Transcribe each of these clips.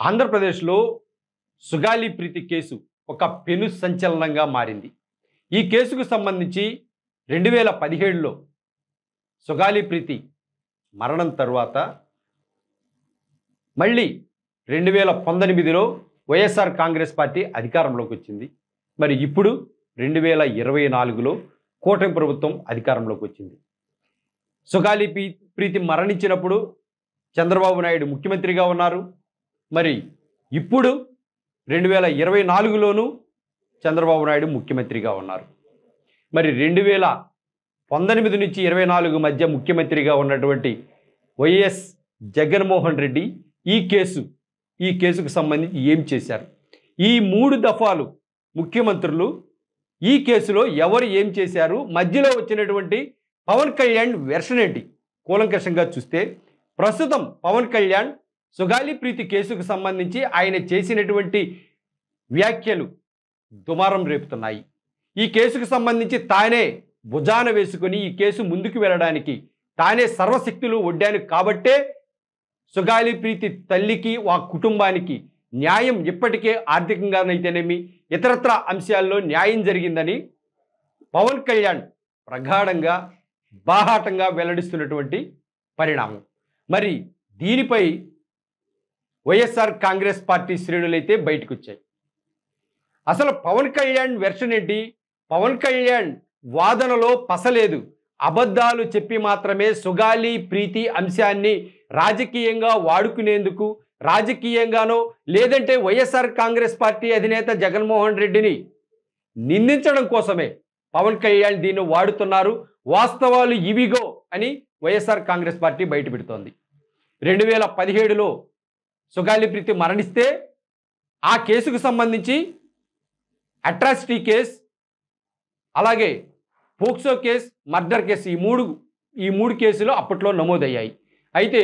ఆంధ్రప్రదేశ్లో సుగాలి ప్రీతి కేసు ఒక పెను సంచలనంగా మారింది. ఈ కేసుకు సంబంధించి 2017లో సుగాలి ప్రీతి మరణం తర్వాత మళ్ళీ 2019లో వైఎస్ఆర్ కాంగ్రెస్ పార్టీ అధికారంలోకి వచ్చింది. మరి ఇప్పుడు 2024లో కూటమి ప్రభుత్వం అధికారంలోకి వచ్చింది. సుగాలి ప్రీతి మరణించినప్పుడు చంద్రబాబు నాయుడు ముఖ్యమంత్రిగా ఉన్నారు. మరి ఇప్పుడు 2024లోనూ చంద్రబాబు నాయుడు ముఖ్యమంత్రిగా ఉన్నారు. మరి 2019 నుంచి 24 మధ్య ముఖ్యమంత్రిగా ఉన్నటువంటి వైఎస్ జగన్మోహన్ రెడ్డి ఈ కేసుకు సంబంధించి ఏం చేశారు? ఈ 3 దఫాలు ముఖ్యమంత్రులు ఈ కేసులో ఎవరు ఏం చేశారు? మధ్యలో వచ్చినటువంటి పవన్ కళ్యాణ్ వెర్షన్ ఏంటి? కూలంకషంగా చూస్తే ప్రస్తుతం పవన్ కళ్యాణ్ సుగాలి ప్రీతి కేసుకు సంబంధించి ఆయన చేసినటువంటి వ్యాఖ్యలు దుమారం రేపుతున్నాయి. ఈ కేసుకు సంబంధించి తానే భుజాన వేసుకొని ఈ కేసు ముందుకు వెళ్ళడానికి తానే సర్వశక్తులు ఒడ్డాను కాబట్టే సుగాలి ప్రీతి తల్లికి ఆ కుటుంబానికి న్యాయం ఇప్పటికే ఆర్థికంగానైతేనేమి ఇతరత్ర అంశాల్లో న్యాయం జరిగిందని పవన్ కళ్యాణ్ ప్రగాఢంగా బాహాటంగా వెల్లడిస్తున్నటువంటి పరిణామం. మరి దీనిపై వైఎస్ఆర్ కాంగ్రెస్ పార్టీ శ్రేణులైతే బయటకు వచ్చాయి. అసలు పవన్ కళ్యాణ్ వెర్షన్ ఏంటి? పవన్ కళ్యాణ్ వాదనలో పసలేదు. అబద్ధాలు చెప్పి మాత్రమే సుగాలి ప్రీతి అంశాన్ని రాజకీయంగా వాడుకునేందుకు, రాజకీయంగానో లేదంటే వైఎస్ఆర్ కాంగ్రెస్ పార్టీ అధినేత జగన్మోహన్ రెడ్డిని నిందించడం కోసమే పవన్ కళ్యాణ్ దీన్ని వాడుతున్నారు, వాస్తవాలు ఇవిగో అని వైఎస్ఆర్ కాంగ్రెస్ పార్టీ బయటపెడుతోంది. 2017లో సుగాలి ప్రీతి మరణిస్తే ఆ కేసుకు సంబంధించి అట్రాసిటీ కేసు, అలాగే పోక్సో కేసు, మర్డర్ కేసు ఈ మూడు కేసులు అప్పట్లో నమోదయ్యాయి. అయితే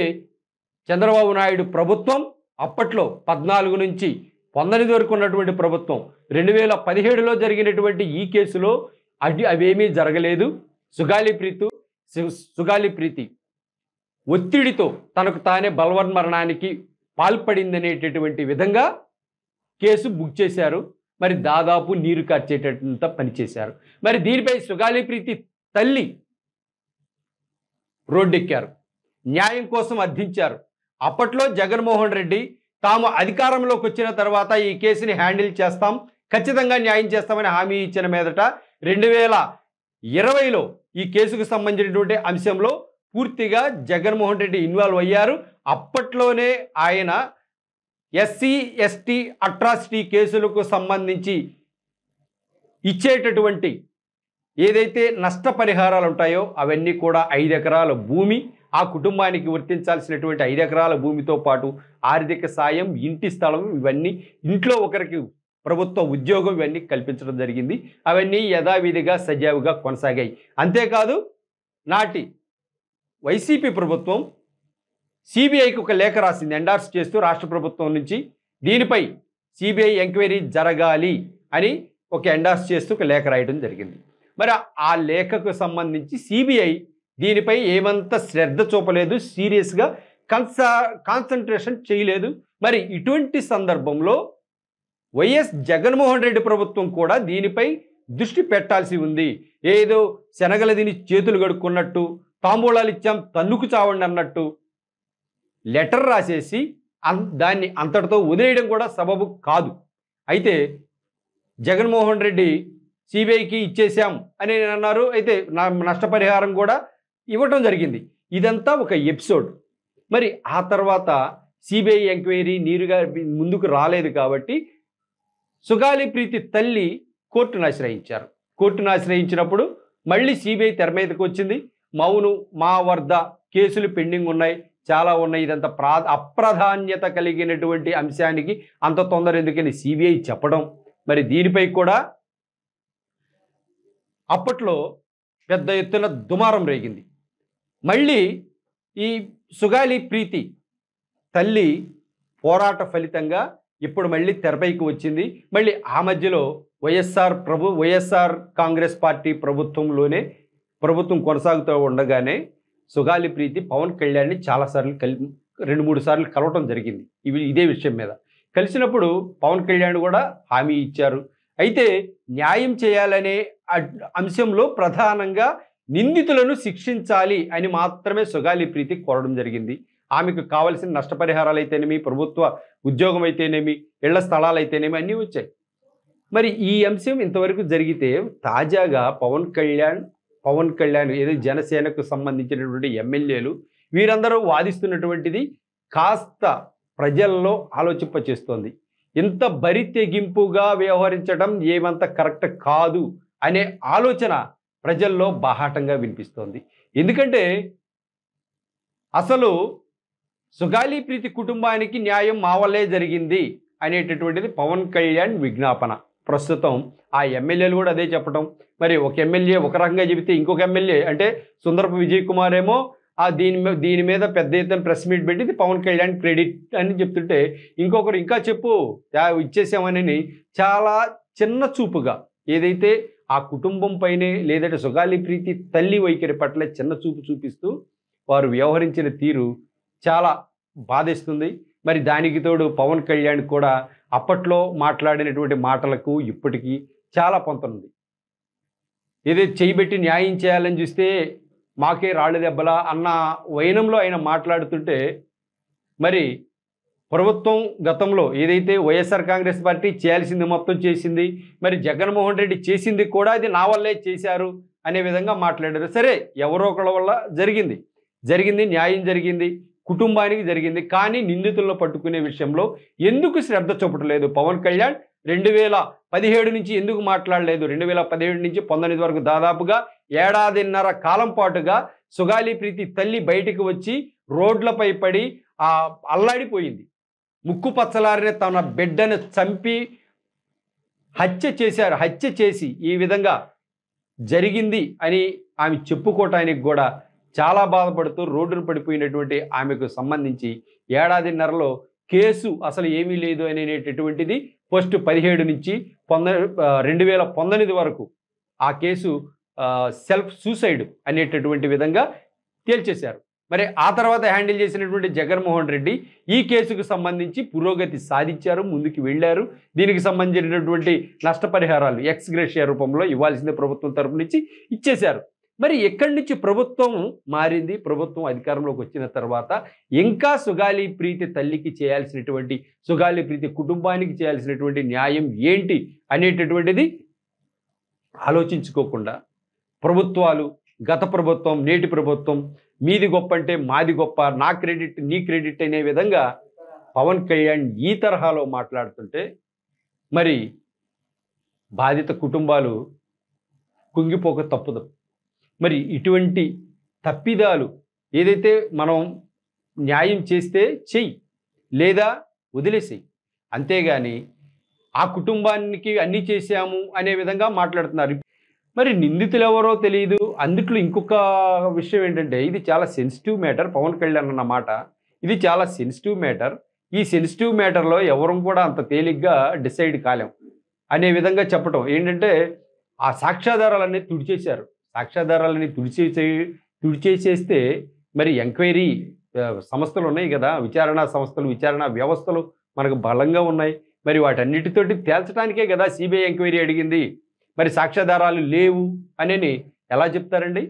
చంద్రబాబు నాయుడు ప్రభుత్వం అప్పట్లో 14 నుంచి 19 వరకు ఉన్నటువంటి ప్రభుత్వం 2017లో జరిగినటువంటి ఈ కేసులో అవేమీ జరగలేదు. సుగాలి ప్రీతి ఒత్తిడితో తనకు తానే బలవన్మరణానికి పాల్పడిందనేటటువంటి విధంగా కేసు బుక్ చేశారు. మరి దాదాపు నీరు కార్చేటంత పనిచేశారు. మరి దీనిపై సుగాలి ప్రీతి తల్లి రోడ్డెక్కారు, న్యాయం కోసం అర్థించారు. అప్పట్లో జగన్మోహన్ రెడ్డి తాము అధికారంలోకి వచ్చిన తర్వాత ఈ కేసుని హ్యాండిల్ చేస్తాం, ఖచ్చితంగా న్యాయం చేస్తామని హామీ ఇచ్చిన మీదట 2020లో ఈ కేసుకు సంబంధించినటువంటి అంశంలో పూర్తిగా జగన్మోహన్ రెడ్డి ఇన్వాల్వ్ అయ్యారు. అప్పట్లోనే ఆయన ఎస్సీ ఎస్టీ అట్రాసిటీ కేసులకు సంబంధించి ఇచ్చేటటువంటి ఏదైతే నష్టపరిహారాలు ఉంటాయో అవన్నీ కూడా 5 ఎకరాల భూమి, ఆ కుటుంబానికి వర్తించాల్సినటువంటి 5 ఎకరాల భూమితో పాటు ఆర్థిక సాయం, ఇంటి స్థలం, ఇవన్నీ ఇంట్లో ఒకరికి ప్రభుత్వ ఉద్యోగం ఇవన్నీ కల్పించడం జరిగింది. అవన్నీ యథావిధిగా సజావుగా కొనసాగాయి. అంతేకాదు నాటి వైసీపీ ప్రభుత్వం సిబిఐకి ఒక లేఖ రాసింది, ఎండార్స్ చేస్తూ రాష్ట్ర ప్రభుత్వం నుంచి దీనిపై సిబిఐ ఎంక్వైరీ జరగాలి అని ఒక ఎండార్స్ చేస్తూ ఒక లేఖ రాయడం జరిగింది. మరి ఆ లేఖకు సంబంధించి సిబిఐ దీనిపై ఏమంత శ్రద్ధ చూపలేదు, సీరియస్గా కాన్సన్ట్రేషన్ చేయలేదు. మరి ఇటువంటి సందర్భంలో వైఎస్ జగన్మోహన్ రెడ్డి ప్రభుత్వం కూడా దీనిపై దృష్టి పెట్టాల్సి ఉంది. ఏదో శనగల దీని చేతులు కడుక్కున్నట్టు, తాంబూలాలు ఇచ్చాం తన్నుకు చావండి అన్నట్టు లెటర్ రాసేసి దాన్ని అంతటితో వదిలేయడం కూడా సబబు కాదు. అయితే జగన్మోహన్ రెడ్డి సిబిఐకి ఇచ్చేసాం అని అన్నారు. అయితే నష్టపరిహారం కూడా ఇవ్వటం జరిగింది. ఇదంతా ఒక ఎపిసోడ్. మరి ఆ తర్వాత సిబిఐ ఎంక్వైరీ నీరుగా ముందుకు రాలేదు కాబట్టి సుగాలి ప్రీతి తల్లి కోర్టును ఆశ్రయించారు. కోర్టును ఆశ్రయించినప్పుడు మళ్ళీ సిబిఐ తెర మీదకి వచ్చింది. మౌను మా వద్ద కేసులు పెండింగ్ ఉన్నాయి, చాలా ఉన్నాయి, ఇదంతా అప్రాధాన్యత కలిగినటువంటి అంశానికి అంత తొందర ఎందుకని సిబిఐ చెప్పడం. మరి దీనిపై కూడా అప్పట్లో పెద్ద ఎత్తున దుమారం రేగింది. మళ్ళీ ఈ సుగాలి ప్రీతి తల్లి పోరాట ఫలితంగా ఇప్పుడు మళ్ళీ తెరపైకి వచ్చింది. మళ్ళీ ఆ మధ్యలో వైఎస్ఆర్ కాంగ్రెస్ పార్టీ ప్రభుత్వం కొనసాగుతూ ఉండగానే సుగాలి ప్రీతి పవన్ కళ్యాణ్ని చాలాసార్లు 2-3 సార్లు కలవటం జరిగింది ఇదే విషయం మీద. కలిసినప్పుడు పవన్ కళ్యాణ్ కూడా హామీ ఇచ్చారు. అయితే న్యాయం చేయాలనే అంశంలో ప్రధానంగా నిందితులను శిక్షించాలి అని మాత్రమే సుగాలి ప్రీతి కోరడం జరిగింది. ఆమెకు కావలసిన నష్టపరిహారాలు అయితేనేమి, ప్రభుత్వ ఉద్యోగం అయితేనేమి, ఇళ్ల స్థలాలు అయితేనేమి అన్నీ వచ్చాయి. మరి ఈ అంశం ఇంతవరకు జరిగితే తాజాగా పవన్ కళ్యాణ్ ఏదో జనసేనకు సంబంధించినటువంటి ఎమ్మెల్యేలు వీరందరూ వాదిస్తున్నటువంటిది కాస్త ప్రజల్లో ఆలోచింపచేస్తోంది. ఇంత బరి తెగింపుగా వ్యవహరించడం ఏమంత కరెక్ట్ కాదు అనే ఆలోచన ప్రజల్లో బాహాటంగా వినిపిస్తోంది. ఎందుకంటే అసలు సుగాలి ప్రీతి కుటుంబానికి న్యాయం మా వల్లే జరిగింది అనేటటువంటిది పవన్ కళ్యాణ్ విజ్ఞాపన. ప్రస్తుతం ఆ ఎమ్మెల్యేలు కూడా అదే చెప్పడం. మరి ఒక ఎమ్మెల్యే ఒక రకంగా చెబితే ఇంకొక ఎమ్మెల్యే అంటే సుందరపు విజయ్ కుమార్ ఏమో దీని మీద పెద్ద ఎత్తున ప్రెస్ మీట్ పెట్టి పవన్ కళ్యాణ్ క్రెడిట్ అని చెప్తుంటే ఇంకొకరు ఇంకా చెప్పు ఇచ్చేసామని చాలా చిన్న చూపుగా ఏదైతే ఆ కుటుంబం పైనే లేదంటే సుగాలి ప్రీతి తల్లి వైఖరి పట్ల చిన్న చూపు చూపిస్తూ వారు వ్యవహరించిన తీరు చాలా బాధేస్తుంది. మరి దానికి తోడు పవన్ కళ్యాణ్ కూడా అప్పట్లో మాట్లాడినటువంటి మాటలకు ఇప్పటికీ చాలా పొంతనుంది. ఏదైతే చేయబెట్టి న్యాయం చేయాలని చూస్తే మాకే రాళ్ళు దెబ్బలా అన్న వైనంలో ఆయన మాట్లాడుతుంటే మరి ప్రభుత్వం గతంలో ఏదైతే వైఎస్ఆర్ కాంగ్రెస్ పార్టీ చేయాల్సింది మొత్తం చేసింది, మరి జగన్మోహన్ రెడ్డి చేసింది కూడా అది నా వల్లే చేశారు అనే విధంగా మాట్లాడారు. సరే ఎవరో ఒకళ్ళ వల్ల జరిగింది న్యాయం జరిగింది, కుటుంబానికి జరిగింది. కానీ నిందితులను పట్టుకునే విషయంలో ఎందుకు శ్రద్ధ చూపట్లేదు పవన్ కళ్యాణ్? 2017 నుంచి ఎందుకు మాట్లాడలేదు? 2017 నుంచి 19 వరకు దాదాపుగా ఏడాదిన్నర కాలం పాటుగా సుగాలి ప్రీతి తల్లి బయటికి వచ్చి రోడ్లపై పడి అల్లాడిపోయింది. ముక్కు పచ్చలారిన తన బిడ్డను చంపి హత్య చేసి ఈ విధంగా జరిగింది అని ఆమె చెప్పుకోవటానికి కూడా చాలా బాధపడుతూ రోడ్డును పడిపోయినటువంటి ఆమెకు సంబంధించి ఏడాదిన్నరలో కేసు అసలు ఏమీ లేదు అనేటటువంటిది ఫస్ట్ 17 నుంచి 2019 వరకు ఆ కేసు సెల్ఫ్ సూసైడ్ అనేటటువంటి విధంగా తేల్చేశారు. మరి ఆ తర్వాత హ్యాండిల్ చేసినటువంటి జగన్మోహన్ రెడ్డి ఈ కేసుకు సంబంధించి పురోగతి సాధించారు, ముందుకు వెళ్ళారు. దీనికి సంబంధించినటువంటి నష్టపరిహారాలు ఎక్స్ గ్రేషియా రూపంలో ఇవ్వాల్సిందే ప్రభుత్వం తరపు నుంచి ఇచ్చేశారు. మరి ఎక్కడి నుంచి ప్రభుత్వం మారింది? ప్రభుత్వం అధికారంలోకి వచ్చిన తర్వాత ఇంకా సుగాలి ప్రీతి తల్లికి చేయాల్సినటువంటి, సుగాలి ప్రీతి కుటుంబానికి చేయాల్సినటువంటి న్యాయం ఏంటి అనేటటువంటిది ఆలోచించుకోకుండా ప్రభుత్వాలు, గత ప్రభుత్వం, నేటి ప్రభుత్వం, మీది గొప్ప అంటే మాది గొప్ప, నా క్రెడిట్ నీ క్రెడిట్ అనే విధంగా పవన్ కళ్యాణ్ ఈ తరహాలో మాట్లాడుతుంటే మరి బాధిత కుటుంబాలు కుంగిపోక తప్పదు. మరి ఇటువంటి తప్పిదాలు ఏదైతే మనం న్యాయం చేస్తే చెయ్యి, లేదా వదిలేసేయి, అంతేగాని ఆ కుటుంబానికి అన్నీ చేశాము అనే విధంగా మాట్లాడుతున్నారు. మరి నిందితులు ఎవరో తెలియదు. అందుట్లో ఇంకొక విషయం ఏంటంటే ఇది చాలా సెన్సిటివ్ మ్యాటర్. పవన్ కళ్యాణ్ అన్న మాట ఇది చాలా సెన్సిటివ్ మ్యాటర్. ఈ సెన్సిటివ్ మ్యాటర్లో ఎవరు కూడా అంత తేలిగ్గా డిసైడ్ కాలేం అనే విధంగా చెప్పటం ఏంటంటే ఆ సాక్ష్యాధారాలన్నీ తుడిచేశారు. సాక్ష్యాధారాలని తుడిచేసేస్తే మరి ఎంక్వైరీ సంస్థలు ఉన్నాయి కదా, విచారణా సంస్థలు, విచారణా వ్యవస్థలు మనకు బలంగా ఉన్నాయి. మరి వాటన్నిటితోటి తేల్చడానికే కదా సిబిఐ ఎంక్వైరీ అడిగింది. మరి సాక్ష్యాధారాలు లేవు అని ఎలా చెప్తారండి?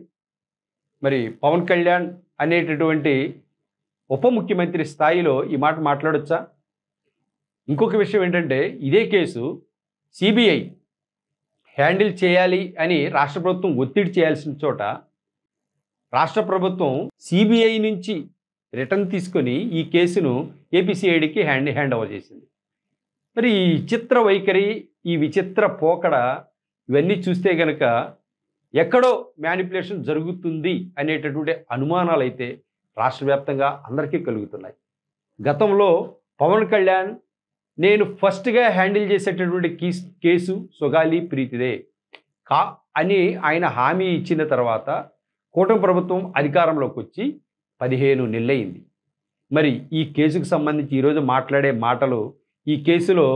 మరి పవన్ కళ్యాణ్ అనేటటువంటి ఉప ముఖ్యమంత్రి స్థాయిలో ఈ మాట మాట్లాడొచ్చా? ఇంకొక విషయం ఏంటంటే ఇదే కేసు సిబిఐ హ్యాండిల్ చేయాలి అని రాష్ట్ర ప్రభుత్వం ఒత్తిడి చేయాల్సిన చోట రాష్ట్ర ప్రభుత్వం సిబిఐ నుంచి రిటర్న్ తీసుకొని ఈ కేసును ఏపీసీఐడికి హ్యాండ్ ఓవర్ చేసింది. మరి ఈ విచిత్ర వైఖరి, ఈ విచిత్ర పోకడ ఇవన్నీ చూస్తే కనుక ఎక్కడో మ్యానిపులేషన్ జరుగుతుంది అనేటటువంటి అనుమానాలు అయితే రాష్ట్ర వ్యాప్తంగా అందరికీ కలుగుతున్నాయి. గతంలో పవన్ కళ్యాణ్ నేను ఫస్ట్గా హ్యాండిల్ చేసేటటువంటి కేసు సుగాలి ప్రీతిదే అని ఆయన హామీ ఇచ్చిన తర్వాత కూటమి ప్రభుత్వం అధికారంలోకి వచ్చి 15 నెలలైంది. మరి ఈ కేసుకు సంబంధించి ఈరోజు మాట్లాడే మాటలు, ఈ కేసులో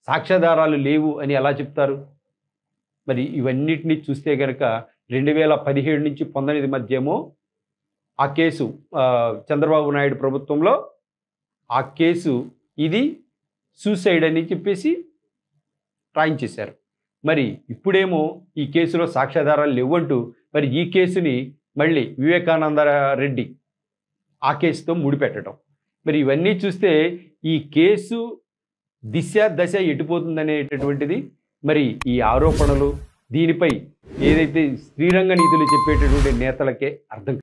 సాక్ష్యాధారాలు లేవు అని ఎలా చెప్తారు? మరి ఇవన్నిటినీ చూస్తే కనుక 2017 నుంచి 19 మధ్యేమో ఆ కేసు చంద్రబాబు నాయుడు ప్రభుత్వంలో ఆ కేసు ఇది సూసైడ్ అని చెప్పేసి రాయించేశారు. మరి ఇప్పుడేమో ఈ కేసులో సాక్ష్యాధారాలు లేవంటూ మరి ఈ కేసుని మళ్ళీ వివేకానంద రెడ్డి ఆ కేసుతో ముడిపెట్టడం. మరి ఇవన్నీ చూస్తే ఈ కేసు దిశ దశ ఎటుపోతుందనేటటువంటిది మరి ఈ ఆరోపణలు దీనిపై ఏదైతే శ్రీరంగ నీతులు చెప్పేటటువంటి నేతలకే అర్థం